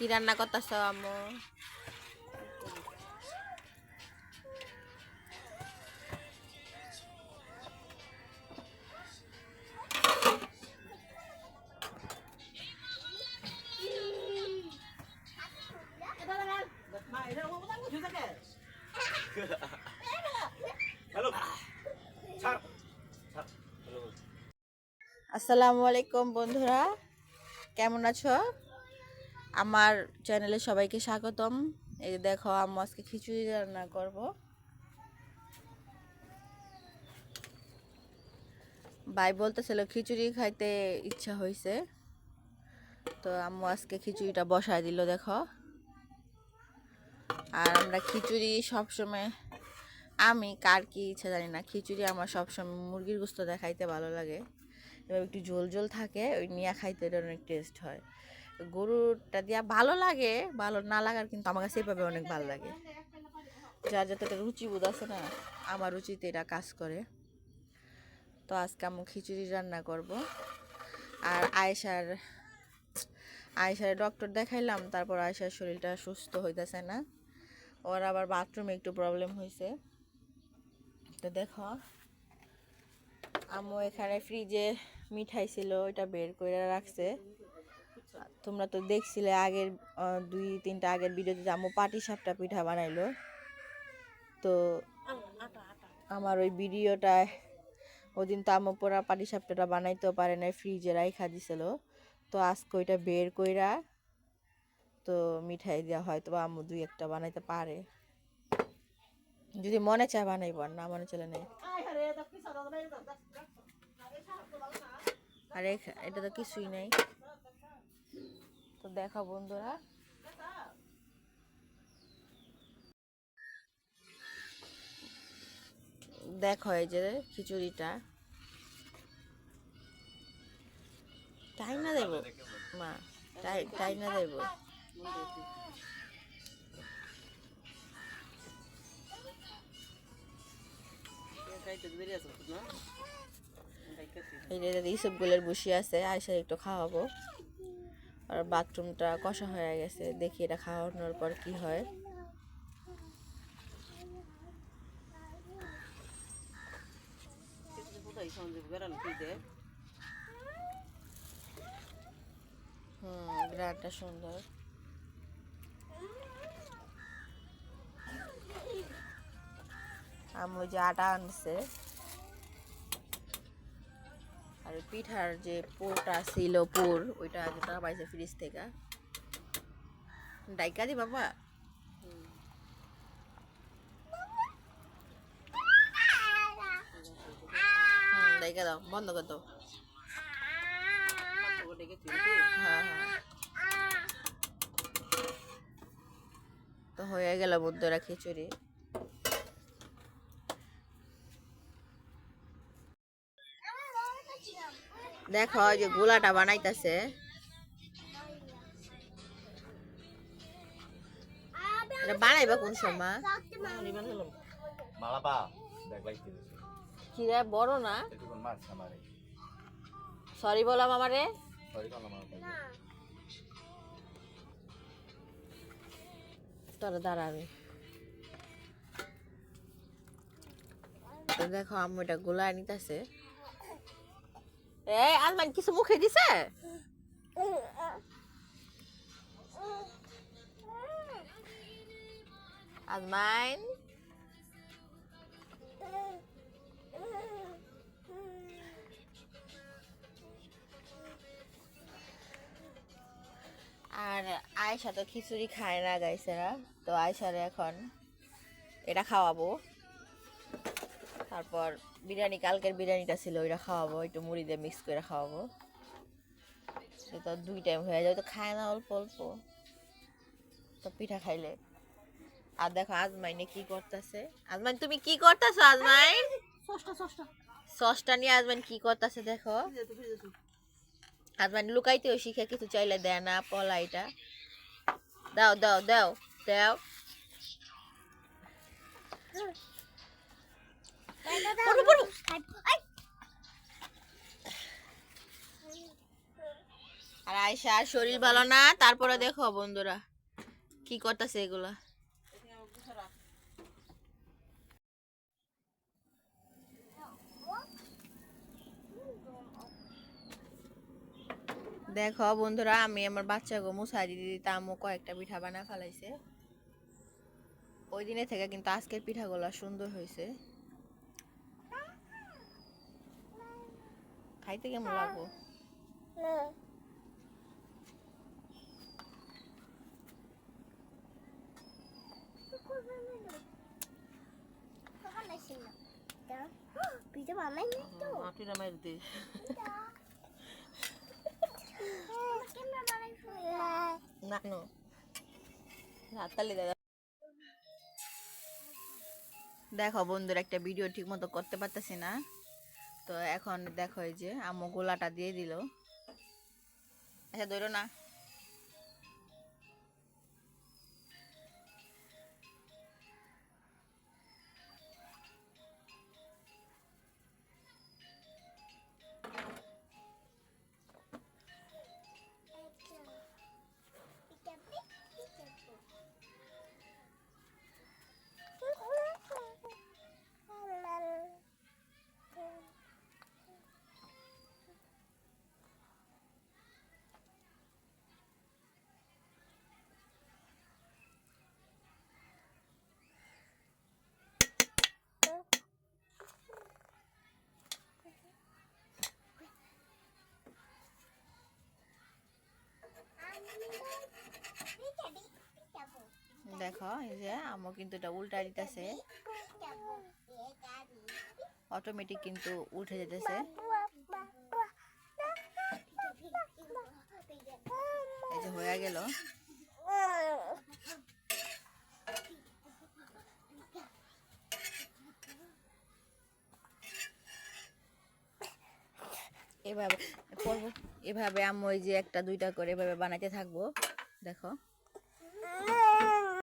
কি রান্না করতেছ আম্মু? আসসালামু আলাইকুম বন্ধুরা, কেমন আছো? আমার চ্যানেলে সবাইকে স্বাগতম। এই দেখো আম্মু আজকে খিচুড়ি রান্না করব। ভাই বলতেছিল খিচুড়ি খাইতে ইচ্ছা হয়েছে, তো আম্মু আজকে খিচুড়িটা বসায় দিল দেখো। আর আমরা খিচুড়ি সবসময়, আমি কার কি ইচ্ছা জানি না, খিচুড়ি আমার সবসময় মুরগির গোস্ত দেখাইতে ভালো লাগে। এবার একটু ঝোল ঝোল থাকে, ওই নিয়ে খাইতে এটা অনেক টেস্ট হয়। গরুরটা দিয়া ভালো লাগে, ভালো না লাগার কিন্তু আমার কাছে এভাবে অনেক ভালো লাগে। যার যতটা রুচিবোধ আছে না, আমার রুচিতে এটা কাজ করে। তো আজকে আমি খিচুড়ি রান্না করব। আর আয়েশার ডক্টর দেখাইলাম, তারপর আয়েশার শরীরটা সুস্থ হইতেছে না, ওর আবার বাথরুমে একটু প্রবলেম হয়েছে। তো দেখো আম্মু এখানে ফ্রিজে মিঠাই ছিল, ওইটা বের করে রাখছে। তোমরা তো দেখছিলে আগের 2-3টা আগের ভিডিওতে আম্মু পাটিসাপটা পিঠা বানাইলো। তো আমার ওই ভিডিওটায় ওদিন তো আম্মু পুরা পাটিসাপটাটা বানাইতেও পারে না, ফ্রিজে রাইখা দিছিল। তো আজকে ওইটা বের কইরা তো মিঠাই দেওয়া হয়তো আম্মু 2-1টা বানাইতে পারে, যদি মনে চায় বানাইব, আর না মনে চলে নেই। আর এটা তো কিছুই নাই। তো দেখো বন্ধুরা, দেখো এই যে খিচুড়িটা টাই না দেব মা, টাই না দেব। এই সবগুলোর বসে আছে, আয়সা একটু খাওয়াবো। আর বাথরুমটা কষা হয়ে গেছে, দেখি এটা খাওয়ানোর পর কি হয়। গ্রানটা সুন্দর। আম্মু যে আটা আনছে, আর পিঠার যে পুরটা ছিল, ওইটা যেটা পাইছে ফ্রিজ থেকে, ডাইকা দি বাবা। ডাইকা দাও, বন্ধ করে দাও। হ্যাঁ হ্যাঁ, তো হয়ে গেল বন্ধুরা খিচুড়ি। দেখো যে গোলাটা বানাইতেছে, এটা বানাইবা কোন সময়? কি রে, বড় না? সরি বললাম আমারে। তোরা দাঁড়াবে। তো দেখো আম্মু এটা গোলা নিতেছে। এই আজমান কিছু মুখে দিছে? আজমাইন, আর আয়সা তো খিচুড়ি খায় না গাইছেরা, তো আয়সারে এখন এটা খাওয়াবো। তারপর বিরিয়ানি, কালকের বিরিয়ানিটা ছিল, ওইটা খাওয়াবো, একটু মুড়ি দিয়ে মিক্স করে খাওয়াবো। তো 2 টাইম হয়ে যাবে, তো খায় না অল্প অল্প, তো পিঠা খাইলে। আর দেখো আজমাইনে কি করতেছে। আজমাইন তুমি কি করতেছো? আজমাইন সসটা নিয়ে আজমাইন কি করতেছে দেখো। আজমাইন লুকাইতেও শিখে, কিছু চাইলে দেয় না, পলা এটা দাও দাও দাও দাও। আর আয়শার শরীর ভালো না, তারপরে দেখো বন্ধুরা কি করতেছে এগুলা। দেখো বন্ধুরা, আমি আমার বাচ্চাকে মুছাই দিতে দিতে আম্মু কয়েকটা পিঠা বানা ফেলাইছে। ওই দিনের থেকে কিন্তু আজকের পিঠাগুলো সুন্দর হয়েছে। খাইতে কেমন লাগবো? দেখো বন্ধুরা, একটা ভিডিও ঠিক মতো করতে পারতেছি না, তো এখন দেখো এই যে আম্মু গোলাটা দিয়ে দিল। আচ্ছা ধরো না। দেখো এই যে আম্মু কিন্তু এটা উল্টা দিতেছে, অটোমেটিক কিন্তু উঠে যেতেছে। এই যে হয়ে গেল। এভাবে করবো, এভাবে আম্মু এই যে একটা দুইটা করে এভাবে বানাইতে থাকবো। দেখো